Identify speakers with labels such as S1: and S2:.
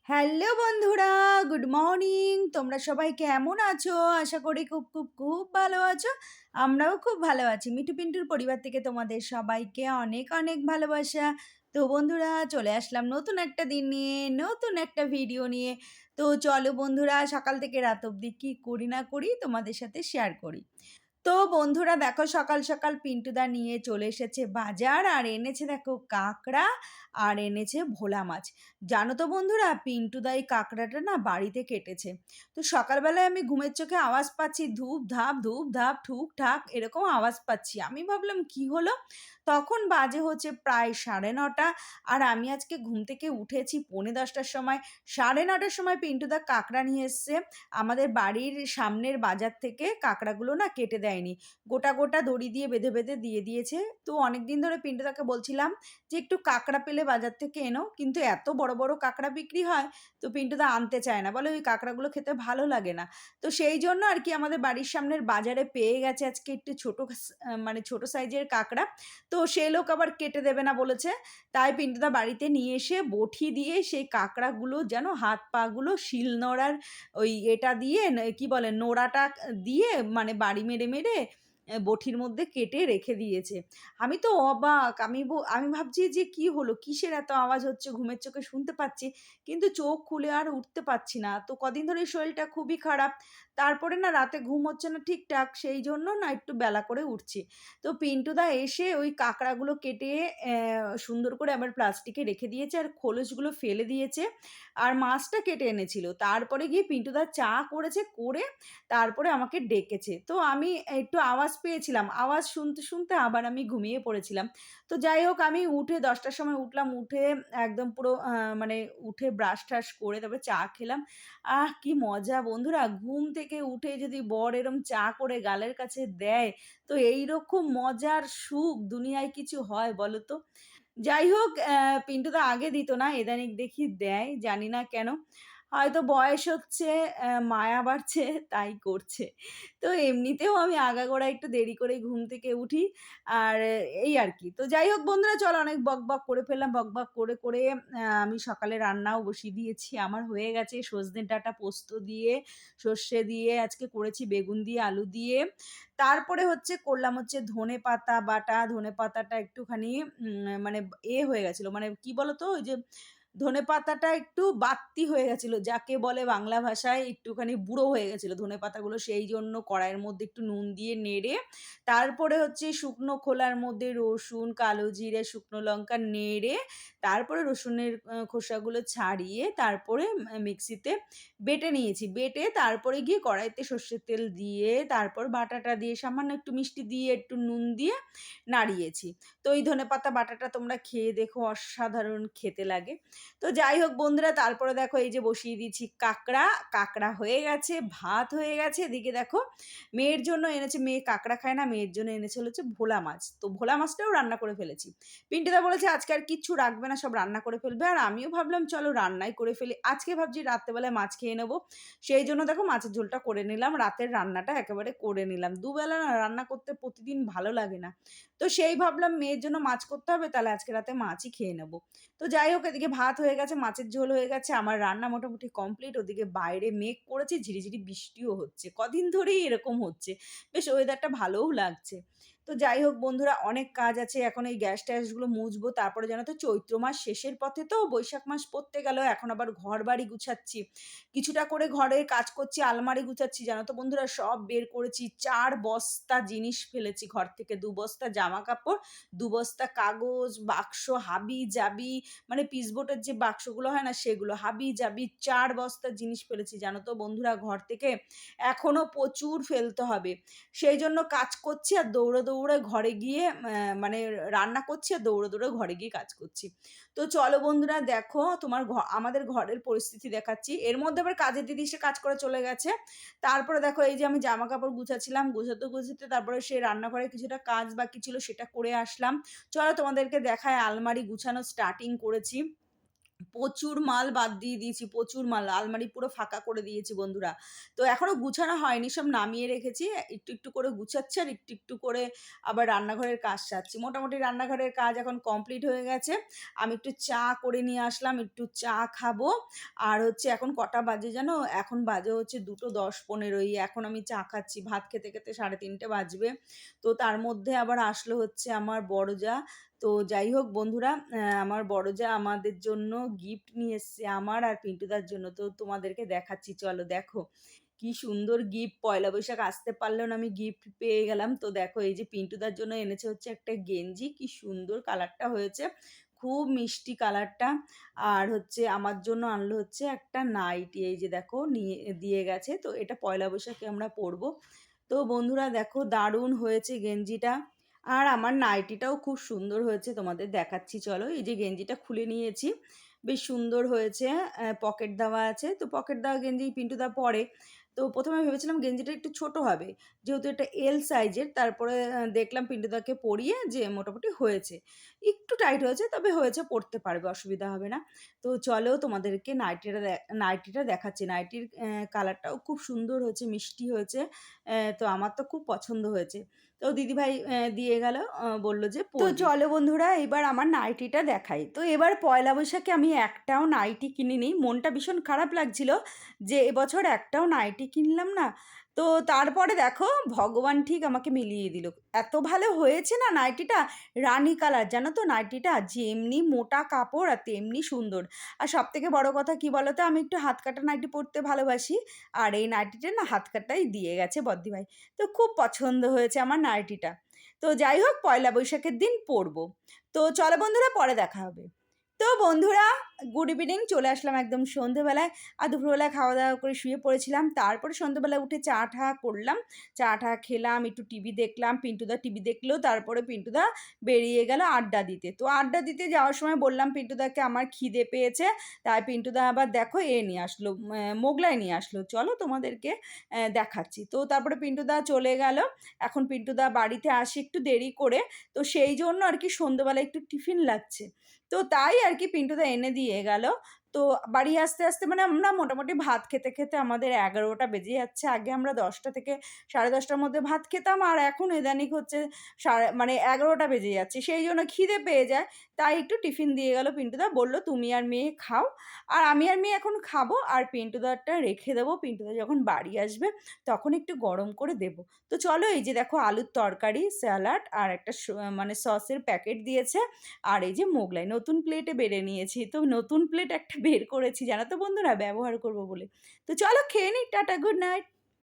S1: Hello বন্ধুরা, good morning. তোমরা সবাই কেমন আছো? আশা করি খুব খুব খুব ভালো আছো। আমরাও খুব ভালো আছি। মিঠু পিন্টুর পরিবার থেকে তোমাদের সবাইকে অনেক অনেক ভালোবাসা। তো বন্ধুরা, চলে আসলাম নতুন একটা দিন নিয়ে, নতুন একটা ভিডিও নিয়ে। তো চলো বন্ধুরা, সকাল থেকে রাত অবধি কি করি না করি তোমাদের সাথে শেয়ার করি। তো বন্ধুরা দেখো, সকাল সকাল পিন্টুদা নিয়ে চলে এসেছে বাজার, আর এনেছে দেখো কাঁকড়া, আর এনেছে ভোলা মাছ। জানো তো বন্ধুরা, পিন্টুদা এই কাঁকড়াটা না বাড়িতে কেটেছে। তো সকালবেলায় আমি ঘুমের চোখে আওয়াজ পাচ্ছি, ধূপ ধাপ ঠুক ঠাক এরকম আওয়াজ পাচ্ছি। আমি ভাবলাম কি হলো। তখন বাজে হচ্ছে প্রায় 9:30, আর আমি আজকে ঘুম থেকে উঠেছি 9:45-টার সময়। 9:30-টার সময় পিন্টুদা কাঁকড়া নিয়ে এসছে। আমাদের বাড়ির সামনের বাজার থেকে কাঁকড়াগুলো না কেটে দেয়নি, গোটা গোটা দড়ি দিয়ে বেঁধে বেঁধে দিয়ে দিয়েছে। তো অনেকদিন ধরে পিন্টুদাকে বলছিলাম যে একটু কাঁকড়া পেলে বাজার থেকে এনো, কিন্তু এত বড় বড় কাঁকড়া বিক্রি হয়, তো পিন্টুদা আনতে চায় না, বলে ওই কাঁকড়াগুলো খেতে ভালো লাগে না। তো সেই জন্য আর কি আমাদের বাড়ির সামনের বাজারে পেয়ে গেছে আজকে একটু মানে ছোট সাইজের কাঁকড়া। তো সে লোক আবার কেটে দেবে না বলেছে। তাই পিন্টুদা বাড়িতে নিয়ে এসে বটি দিয়ে সেই কাঁকড়াগুলো যেন হাত পাগুলো শিলনোড়ার ওই এটা দিয়ে কি বলে নোড়াটা দিয়ে মানে বাড়ি মেরে মেরে বটির মধ্যে কেটে রেখে দিয়েছে। আমি তো অবাক! আমি ভাবছি যে কি হলো? কিসের এত আওয়াজ হচ্ছে? ঘুমের চোখে শুনতে পাচ্ছি, কিন্তু চোখ খুলে আর উঠতে পারছি না। তো কদিন ধরে শরীরটা খুবই খারাপ। তারপরে না রাতে ঘুম হচ্ছে না ঠিকঠাক, সেই জন্য না একটু বেলা করে উঠছি। তো পিন্টুদা এসে ওই কাঁকড়াগুলো কেটে সুন্দর করে আবার প্লাস্টিকে রেখে দিয়েছে, আর খোলসগুলো ফেলে দিয়েছে। আর মাছটা কেটে এনেছিল। তারপরে গিয়ে পিন্টুদা চা করেছে, করে তারপরে আমাকে ডেকেছে। তো আমি একটু আওয়াজ পেয়েছিলাম। আওয়াজ শুনতে, শুনতে আবার আমি ঘুমিয়ে পড়েছিলাম। তো যাই হোক, আমি উঠে ১০টার সময় উঠলাম। উঠে একদম পুরো মানে উঠে ব্রাশ-ট্রাশ করে তারপরে চা খেলাম। কি মজা বন্ধুরা! ঘুম থেকে উঠে যদি বর এরম চা করে গালের কাছে দেয়, তো এইরকম মজার সুখ দুনিয়ায় কিছু হয় বলো তো? যাই হোক, পিন্টুদা আগে দিত না, ইদানিং দেখি দেয়, জানি না কেন? হয়তো বয়স হচ্ছে, মায়া বাড়ছে, তাই করছে। তো এমনিতেও আমি আগাগোড়া একটু দেরি করেই ঘুম থেকে উঠি। আর এই আরকি। তো যাই হোক বন্ধুরা, চলো অনেক বকবক করে ফেললাম। বকবক করে, করে আমি সকালে রান্নাও বসিয়ে দিয়েছি। আমার হয়ে গেছে সজনে ডাঁটা পোস্ত দিয়ে, সর্ষে দিয়ে আজকে করেছি, বেগুন দিয়ে, আলু দিয়ে। তারপরে করলাম ধনেপাতা বাটা। ধনেপাতাটা একটুখানি মানে হয়ে গেছিল। মানে কি বলতো? ওই যে ধনেপাতাটা একটু বাড়তি হয়ে গেছিল। যাকে বলে বাংলা ভাষায় একটুখানি বুড়ো হয়ে গেছিল ধনেপাতাগুলো। সেইজন্য কড়াইয়ের মধ্যে একটু নুন দিয়ে নেড়ে, তারপরে শুকনো খোলার মধ্যে রসুন, কালো জিরে, শুকনো লঙ্কা নেড়ে, তারপরে রসুনের খোসাগুলো ছাড়িয়ে, তারপরে মিক্সিতে বেটে নিয়েছি। বেটে তারপরে গিয়ে কড়াইতে সর্ষের তেল দিয়ে, তারপর বাটাটা দিয়ে, সামান্য একটু মিষ্টি দিয়ে, একটু নুন দিয়ে নাড়িয়েছি। তো এই ধনেপাতা বাটাটা তোমরা খেয়ে দেখো, অসাধারণ খেতে লাগে। তো যাই হোক বন্ধুরা, তারপরে দেখো এই যে বসিয়ে দিয়েছি কাঁকড়া। কাঁকড়া হয়ে গেছে, ভাত হয়ে গেছে। এদিকে দেখো মেয়ের জন্য এনেছে, মেয়ে কাঁকড়া খায় না, মেয়ের জন্য এনেছে হচ্ছে ভোলা মাছ। তো ভোলা মাছটাও রান্না করে ফেলেছি। পিন্টুদা বলেছে আজকে আর কিচ্ছু রাখবে না, সব রান্না করে ফেলবে। আর আমিও ভাবলাম চলো রান্নাই করে ফেলি। আজকে ভাবছি রাত্রেবেলায় মাছ খেয়ে নেবো। সেই জন্য দেখো মাছের ঝোলটা করে নিলাম। রাতের রান্নাটা একেবারে করে নিলাম। দুবেলা না রান্না করতে প্রতিদিন ভালো লাগে না। তো সেই ভাবলাম মেয়ের জন্য মাছ করতে হবে, তাহলে আজকে রাতে মাছই খেয়ে নেবো। তো যাই হোক, এদিকে ভাত হয়ে গেছে, মাছের ঝোল হয়ে গেছে, আমার রান্না মোটামুটি কমপ্লিট। ওদিকে বাইরে মেঘ করেছে, ঝিরিঝিরি বৃষ্টিও হচ্ছে। কদিন ধরেই এরকম হচ্ছে। বেশ ওয়েদারটা ভালোও লাগছে। তো যাই হোক বন্ধুরা, অনেক কাজ আছে। এখন এই গ্যাস-ট্যাসগুলো মুছবো। তারপরে জানো তো চৈত্র মাস শেষের পথে, তো বৈশাখ মাস পড়তে গেল। এখন আবার ঘরবাড়ি গুছাচ্ছি। কিছুটা করে ঘরের কাজ করছি, আলমারি গুছাচ্ছি। জানো তো বন্ধুরা, সব বের করেছি। ৪ বস্তা জিনিস ফেলেছি ঘর থেকে। ২ বস্তা জামাকাপড়, ২ বস্তা কাগজ, বাক্স, হাবি-জাবি, মানে পিসবোর্ডের যে বাক্সগুলো হয় না সেগুলো, হাবি-জাবি ৪ বস্তা জিনিস ফেলেছি জানো তো বন্ধুরা ঘর থেকে। এখনো প্রচুর ফেলতে হবে। সেইজন্য কাজ করছি, আর দৌড়ে, দৌড়ে ঘরে গিয়ে মানে রান্না করছি, আর দৌড়ে, দৌড়ে ঘরে গিয়ে কাজ করছি। তো চলো বন্ধুরা দেখো, আমাদের ঘরের পরিস্থিতি দেখাচ্ছি। এর মধ্যে আবার কাজের দিদি এসে কাজ করে চলে গেছে। তারপরে দেখো এই যে আমি জামাকাপড় গুছাচ্ছিলাম, গুছাতে, গুছাতে তারপরে সেই রান্নাঘরে কিছুটা কাজ বাকি ছিল, সেটা করে আসলাম। চলো তোমাদেরকে দেখাই, আলমারি গুছানো স্টার্টিং করেছি। প্রচুর মাল বাদ দিয়ে দিয়েছি, প্রচুর মাল। আলমারি পুরো ফাঁকা করে দিয়েছি বন্ধুরা। তো এখনো গুছানো হয়নি, সব নামিয়ে রেখেছি। একটু, একটু করে গুছাচ্ছি আর একটু, একটু করে আবার রান্নাঘরের কাজ সারছি। মোটামুটি রান্নাঘরের কাজ এখন কমপ্লিট হয়ে গেছে। আমি একটু চা করে নিয়ে আসলাম, একটু চা খাবো। আর হচ্ছে এখন কটা বাজে জানো? এখন বাজে হচ্ছে 2:10-15 এখন আমি চা খাচ্ছি। ভাত খেতে, খেতে 3:30 বাজবে। তো তার মধ্যে আবার আসলো হচ্ছে আমার বড় জা। তো যাই হোক বন্ধুরা, আমার বড় জা আমাদের জন্য গিফট নিয়ে এসছে, আমার আর পিন্টুদার জন্য। তো তোমাদেরকে দেখাচ্ছি, চলো দেখো। কি সুন্দর গিফট! পয়লা বৈশাখ আসতে পারলেও না আমি গিফট পেয়ে গেলাম। তো দেখো এই যে পিন্টুদার জন্য এনেছে হচ্ছে একটা গেঞ্জি, কি সুন্দর কালারটা হয়েছে। খুব মিষ্টি কালারটা। আর হচ্ছে আমার জন্য আনলো হচ্ছে একটা নাইটি, এই যে দেখো নিয়ে দিয়ে গেছে। তো এটা পয়লা বৈশাখে আমরা পরবো। তো বন্ধুরা দেখো দারুণ হয়েছে গেঞ্জিটা। আর আমার নাইটিটাও খুব সুন্দর হয়েছে, তোমাদের দেখাচ্ছি চলো। এই যে গেঞ্জিটা খুলে নিয়েছি, বেশ সুন্দর হয়েছে। পকেট দেওয়া আছে, তো পকেট দেওয়া গেঞ্জি পিন্টুদা পরে। তো প্রথমে ভেবেছিলাম গেঞ্জিটা একটু ছোট হবে, যেহেতু এটা এল সাইজের। তারপরে দেখলাম পিন্টুদাকে পরিয়ে যে মোটামুটি হয়েছে, একটু টাইট হয়েছে, তবে হয়েছে, পরতে পারবে, অসুবিধা হবে না। তো চলো তোমাদেরকে নাইটিটা দেখাচ্ছি। নাইটির কালারটাও খুব সুন্দর হয়েছে, মিষ্টি হয়েছে। তো আমার তো খুব পছন্দ হয়েছে। তো দিদিভাই দিয়ে গেল, বলল যে তো পরবি। চলো বন্ধুরা এবার আমার নাইটিটা দেখাই। তো এবার পয়লা বৈশাখে আমি একটাও নাইটি কিনিনি। মনটা ভীষণ খারাপ লাগছিল যে এবছর একটাও নাইটি কিনলাম না। তো তারপরে দেখো ভগবান ঠিক আমাকে মিলিয়ে দিল। এত ভালো হয়েছে না নাইটিটা, রানী কালার জানো তো নাইটিটা, যেমনি মোটা কাপড় আর তেমনি সুন্দর। আর সবথেকে বড় কথা কি বলো তো, আমি একটু হাত কাটা নাইটি পরতে ভালোবাসি। আর এই নাইটিটা না হাত কাটাই দিয়ে গেছে বদ্দিভাই। তো খুব পছন্দ হয়েছে আমার নাইটিটা। তো যাই হোক পয়লা বৈশাখের দিন পরবো। তো চলো বন্ধুরা পরে দেখা হবে। তো বন্ধুরা গুড ইভিনিং, চলে আসলাম একদম সন্ধেবেলায়। আর দুপুরবেলায় খাওয়া দাওয়া করে শুয়ে পড়েছিলাম। তারপরে সন্ধেবেলায় উঠে চা টা করলাম, চা টা খেলাম, একটু টিভি দেখলাম। পিন্টুদা টিভি দেখলো, তারপরে পিন্টুদা বেরিয়ে গেল আড্ডা দিতে। তো আড্ডা দিতে যাওয়ার সময় বললাম পিন্টুদাকে আমার খিদে পেয়েছে। তাই পিন্টুদা আবার দেখো নিয়ে আসলো, মোগলাই নিয়ে আসলো, চলো তোমাদেরকে দেখাচ্ছি। তো তারপরে পিন্টুদা চলে গেল। এখন পিন্টুদা বাড়িতে আসে একটু দেরি করে। তো সেই জন্য আর কি সন্ধেবেলায় একটু টিফিন লাগছে। তো তাই আর কি পিন্টুদা এনে দিয়ে গেল। তো বাড়ি আসতে, আসতে মানে আমরা মোটামুটি ভাত খেতে, খেতে আমাদের 11টা বেজে যাচ্ছে। আগে আমরা 10টা থেকে 10:30টার মধ্যে ভাত খেতাম, আর এখন ইদানিং হচ্ছে মানে 11টা বেজে যাচ্ছে। সেই জন্য খিদে পেয়ে যায়। তাই একটু টিফিন দিয়ে গেল পিন্টুদা। বলল, "তুমি আর মেয়ে খাও।" আর আমি আর মেয়ে এখন খাবো, আর পিন্টুদারটা রেখে দেবো। পিন্টুদা যখন বাড়ি আসবে তখন একটু গরম করে দেবো। তো চলো এই যে দেখো আলুর তরকারি, স্যালাড আর একটা মানে সসের প্যাকেট দিয়েছে। আর এই যে মোগলাই নতুন প্লেটে বেড়ে নিয়েছি। তো নতুন প্লেট একটা বের করেছি জানো তো বন্ধুরা, ব্যবহার করব বলে। তো চলো খেয়ে নিই। Tata, good night.